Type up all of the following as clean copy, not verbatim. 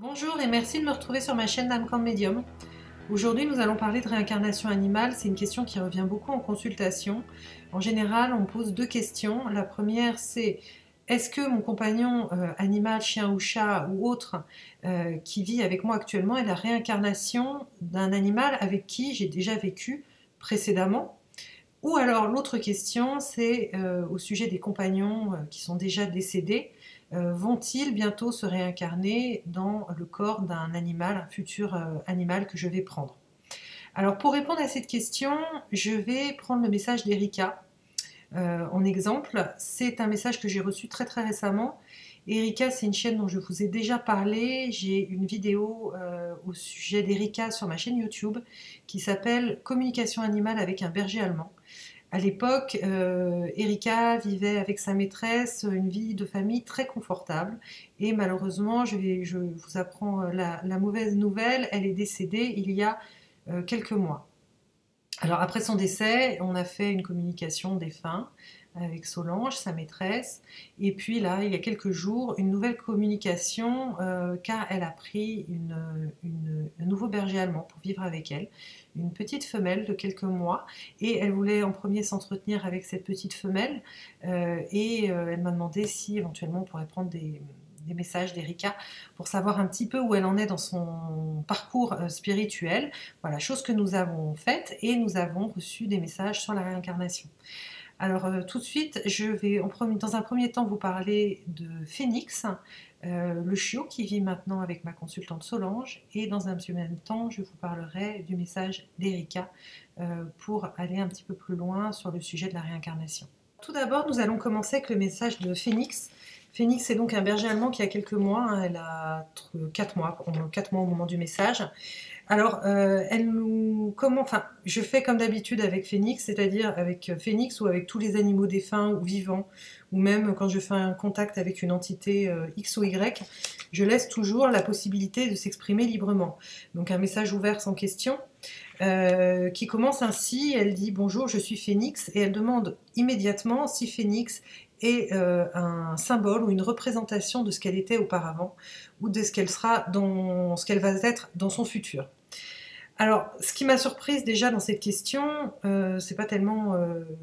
Bonjour et merci de me retrouver sur ma chaîne d'Amcam Medium. Aujourd'hui, nous allons parler de réincarnation animale. C'est une question qui revient beaucoup en consultation. En général, on pose deux questions. La première, c'est est-ce que mon compagnon animal, chien ou chat ou autre qui vit avec moi actuellement est la réincarnation d'un animal avec qui j'ai déjà vécu précédemment? Ou alors l'autre question, c'est au sujet des compagnons qui sont déjà décédés. Vont-ils bientôt se réincarner dans le corps d'un animal, un futur animal que je vais prendre? Alors pour répondre à cette question, je vais prendre le message d'Erika en exemple. C'est un message que j'ai reçu très très récemment. Erika, c'est une chaîne dont je vous ai déjà parlé. J'ai une vidéo au sujet d'Erika sur ma chaîne YouTube qui s'appelle Communication animale avec un berger allemand. À l'époque, Erika vivait avec sa maîtresse une vie de famille très confortable et malheureusement, je vous apprends la mauvaise nouvelle, elle est décédée il y a quelques mois. Alors après son décès, on a fait une communication défunt avec Solange, sa maîtresse, et puis là, il y a quelques jours, une nouvelle communication car elle a pris un nouveau berger allemand pour vivre avec elle, une petite femelle de quelques mois, et elle voulait en premier s'entretenir avec cette petite femelle, elle m'a demandé si éventuellement on pourrait prendre des messages d'Erika pour savoir un petit peu où elle en est dans son parcours spirituel. Voilà, chose que nous avons faite et nous avons reçu des messages sur la réincarnation. Alors tout de suite, je vais dans un premier temps vous parler de Phénix, le chiot qui vit maintenant avec ma consultante Solange, et dans un deuxième temps, je vous parlerai du message d'Erika pour aller un petit peu plus loin sur le sujet de la réincarnation. Tout d'abord, nous allons commencer avec le message de Phénix. Phénix est donc un berger allemand qui a quelques mois, hein, elle a 4 mois au moment du message. Alors, je fais comme d'habitude avec Phénix, c'est-à-dire avec Phénix ou avec tous les animaux défunts ou vivants, ou même quand je fais un contact avec une entité X ou Y, je laisse toujours la possibilité de s'exprimer librement. Donc un message ouvert sans question, qui commence ainsi, elle dit « Bonjour, je suis Phénix » et elle demande immédiatement si Phénix est un symbole ou une représentation de ce qu'elle était auparavant ou de ce qu'elle sera ce qu'elle va être dans son futur. Alors, ce qui m'a surprise déjà dans cette question, c'est pas tellement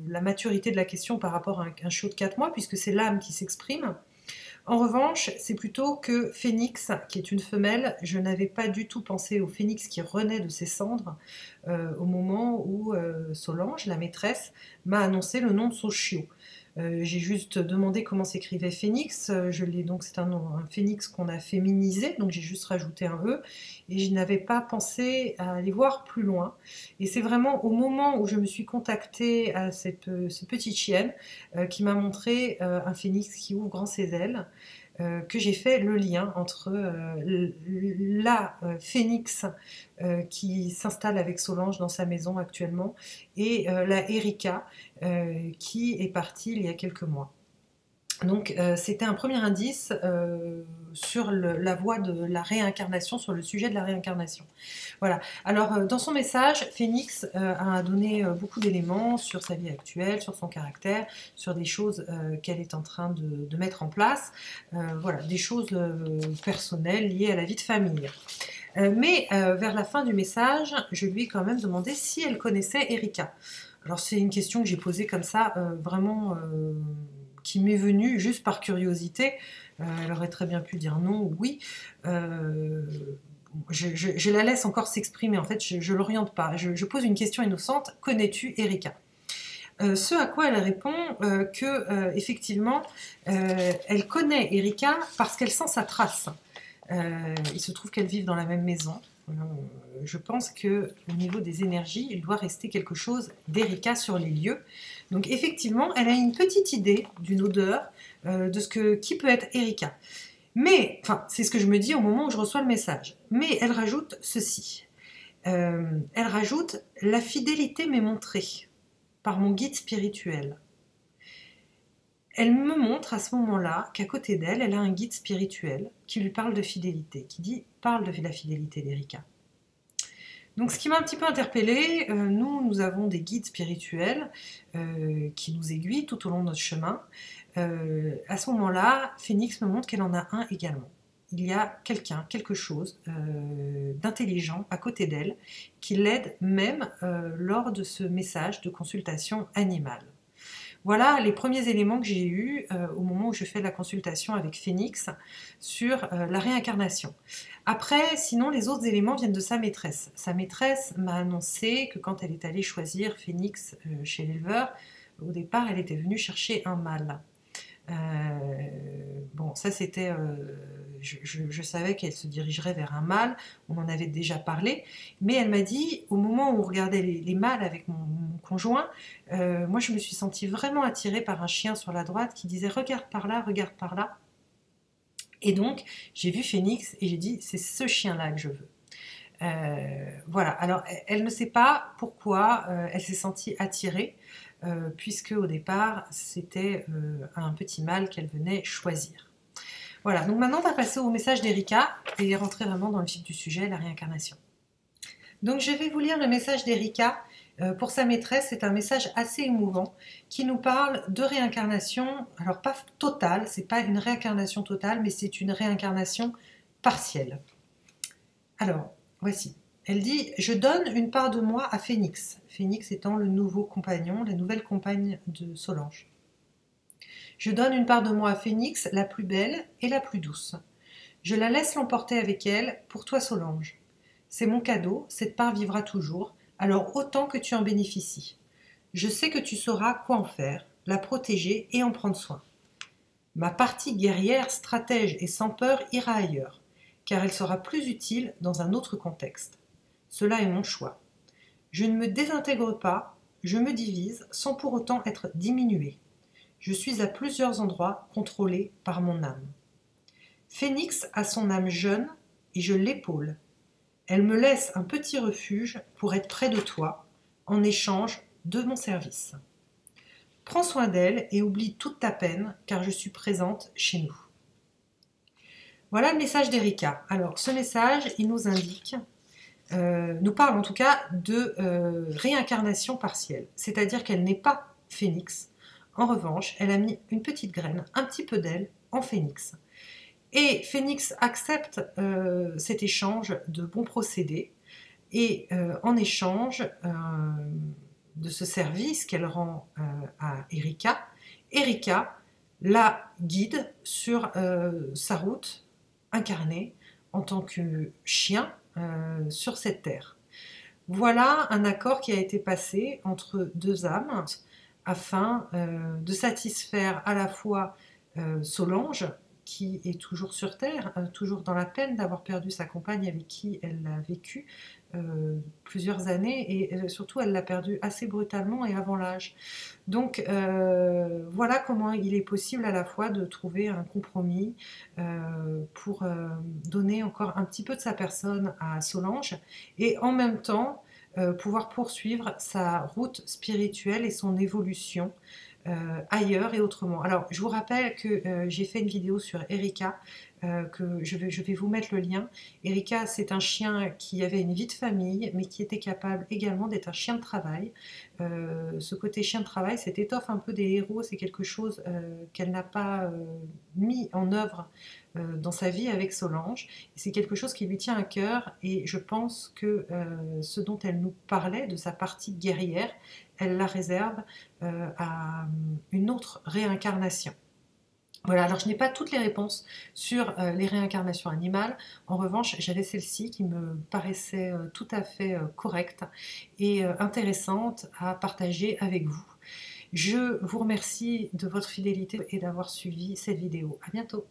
la maturité de la question par rapport à un chiot de 4 mois, puisque c'est l'âme qui s'exprime. En revanche, c'est plutôt que Phénix, qui est une femelle, je n'avais pas du tout pensé au Phénix qui renaît de ses cendres au moment où Solange, la maîtresse, m'a annoncé le nom de son chiot. J'ai juste demandé comment s'écrivait Phénix, donc c'est un phénix qu'on a féminisé, donc j'ai juste rajouté un E, et je n'avais pas pensé à aller voir plus loin. Et c'est vraiment au moment où je me suis contactée à cette petite chienne qui m'a montré un phénix qui ouvre grand ses ailes, que j'ai fait le lien entre la phénix qui s'installe avec Solange dans sa maison actuellement et la Erika qui est partie il y a quelques mois. Donc c'était un premier indice sur la voie de la réincarnation, sur le sujet de la réincarnation. Voilà. Alors dans son message, Phénix a donné beaucoup d'éléments sur sa vie actuelle, sur son caractère, sur des choses qu'elle est en train de mettre en place, voilà, des choses personnelles liées à la vie de famille. Mais vers la fin du message, je lui ai quand même demandé si elle connaissait Erika. Alors c'est une question que j'ai posée comme ça, vraiment qui m'est venue juste par curiosité. Elle aurait très bien pu dire non ou oui. Je la laisse encore s'exprimer, en fait, je ne l'oriente pas. Je pose une question innocente, connais-tu Erika? Ce à quoi elle répond effectivement, elle connaît Erika parce qu'elle sent sa trace. Il se trouve qu'elles vivent dans la même maison. Je pense qu'au niveau des énergies, il doit rester quelque chose d'Erika sur les lieux. Donc effectivement, elle a une petite idée d'une odeur de qui peut être Erika. Mais, enfin, c'est ce que je me dis au moment où je reçois le message. Mais elle rajoute ceci. Elle rajoute « La fidélité m'est montrée par mon guide spirituel ». Elle me montre à ce moment-là qu'à côté d'elle, elle a un guide spirituel qui lui parle de fidélité, parle de la fidélité d'Erika. Donc ce qui m'a un petit peu interpellée, nous avons des guides spirituels qui nous aiguillent tout au long de notre chemin. À ce moment-là, Phénix me montre qu'elle en a un également. il y a quelqu'un, quelque chose d'intelligent à côté d'elle qui l'aide même lors de ce message de consultation animale. Voilà les premiers éléments que j'ai eus au moment où je fais la consultation avec Phénix sur la réincarnation. Après, sinon, les autres éléments viennent de sa maîtresse. Sa maîtresse m'a annoncé que quand elle est allée choisir Phénix chez l'éleveur, au départ, elle était venue chercher un mâle. Bon, ça c'était, je savais qu'elle se dirigerait vers un mâle, on en avait déjà parlé, mais elle m'a dit, au moment où on regardait les mâles avec mon conjoint, moi je me suis sentie vraiment attirée par un chien sur la droite qui disait regarde par là, regarde par là. Et donc j'ai vu Phénix et j'ai dit c'est ce chien-là que je veux. Voilà, alors elle ne sait pas pourquoi elle s'est sentie attirée, puisque au départ c'était un petit mâle qu'elle venait choisir. Voilà, donc maintenant on va passer au message d'Erika et rentrer vraiment dans le vif du sujet, la réincarnation. Donc je vais vous lire le message d'Erika pour sa maîtresse. C'est un message assez émouvant qui nous parle de réincarnation, alors pas totale, c'est pas une réincarnation totale, mais c'est une réincarnation partielle. Alors, voici. Elle dit « Je donne une part de moi à Phénix », Phénix étant le nouveau compagnon, la nouvelle compagne de Solange. « Je donne une part de moi à Phénix, la plus belle et la plus douce. Je la laisse l'emporter avec elle pour toi Solange. C'est mon cadeau, cette part vivra toujours, alors autant que tu en bénéficies. Je sais que tu sauras quoi en faire, la protéger et en prendre soin. Ma partie guerrière, stratège et sans peur ira ailleurs, car elle sera plus utile dans un autre contexte. Cela est mon choix. Je ne me désintègre pas, je me divise sans pour autant être diminuée. Je suis à plusieurs endroits contrôlée par mon âme. Phénix a son âme jeune et je l'épaule. Elle me laisse un petit refuge pour être près de toi, en échange de mon service. Prends soin d'elle et oublie toute ta peine, car je suis présente chez nous. » Voilà le message d'Erika. Alors, ce message, il nous indique, nous parle en tout cas de réincarnation partielle. C'est-à-dire qu'elle n'est pas Phénix. En revanche, elle a mis une petite graine, un petit peu d'elle, en Phénix. Et Phénix accepte cet échange de bons procédés. Et en échange de ce service qu'elle rend à Erika, Erika la guide sur sa route incarnée en tant que chien sur cette terre. Voilà un accord qui a été passé entre deux âmes afin de satisfaire à la fois Solange, qui est toujours sur Terre, toujours dans la peine d'avoir perdu sa compagne avec qui elle a vécu plusieurs années, et surtout elle l'a perdu assez brutalement et avant l'âge. Donc voilà comment il est possible à la fois de trouver un compromis pour donner encore un petit peu de sa personne à Solange, et en même temps pouvoir poursuivre sa route spirituelle et son évolution ailleurs et autrement. Alors, je vous rappelle que j'ai fait une vidéo sur Erika, que je vais vous mettre le lien. Erika, c'est un chien qui avait une vie de famille, mais qui était capable également d'être un chien de travail. Ce côté chien de travail, cette étoffe un peu des héros, c'est quelque chose qu'elle n'a pas mis en œuvre dans sa vie avec Solange. C'est quelque chose qui lui tient à cœur, et je pense que ce dont elle nous parlait, de sa partie guerrière, elle la réserve à une autre réincarnation. Voilà, alors je n'ai pas toutes les réponses sur les réincarnations animales. En revanche, j'avais celle-ci qui me paraissait tout à fait correcte et intéressante à partager avec vous. Je vous remercie de votre fidélité et d'avoir suivi cette vidéo. À bientôt.